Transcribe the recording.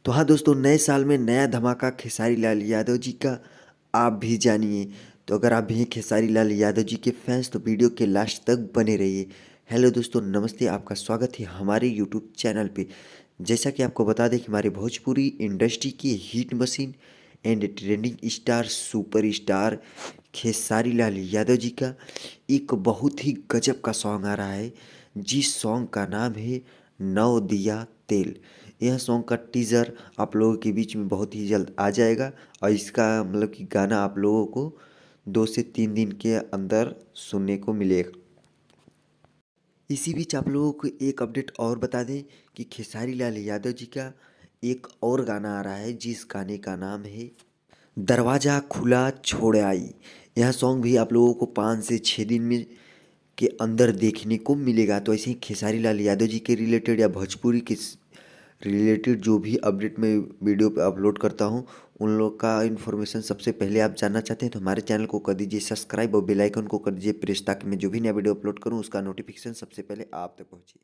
तो हाँ दोस्तों, नए साल में नया धमाका खेसारी लाल यादव जी का आप भी जानिए। तो अगर आप भी हैं खेसारी लाल यादव जी के फैंस तो वीडियो के लास्ट तक बने रहिए। हेलो दोस्तों, नमस्ते, आपका स्वागत है हमारे यूट्यूब चैनल पे। जैसा कि आपको बता दें कि हमारे भोजपुरी इंडस्ट्री की hit machine and trending star superstar Khesari Lal Yadav ji का एक बहुत ही गजब का सॉन्ग आ रहा है, जिस सॉन्ग का नाम है नौ दिया तेल। यह सॉन्ग का टीज़र आप लोगों के बीच में बहुत ही जल्द आ जाएगा और इसका मतलब कि गाना आप लोगों को 2 से 3 दिन के अंदर सुनने को मिलेगा। इसी बीच आप लोगों को एक अपडेट और बता दें कि खेसारी लाल यादव जी का एक और गाना आ रहा है, जिस गाने का नाम है दरवाज़ा खुला छोड़ आई। यह सॉन्ग भी आप लोगों को 5 से 6 दिन में के अंदर देखने को मिलेगा। तो ऐसे ही खेसारी लाल यादव जी के रिलेटेड या भोजपुरी के रिलेटेड जो भी अपडेट मैं वीडियो पे अपलोड करता हूँ, उन लोग का इन्फॉर्मेशन सबसे पहले आप जानना चाहते हैं तो हमारे चैनल को कर दीजिए सब्सक्राइब और बेल आइकन को कर दीजिए प्रेस, ताकि मैं जो भी नया वीडियो अपलोड करूँ उसका नोटिफिकेशन सबसे पहले आप तक पहुँचे।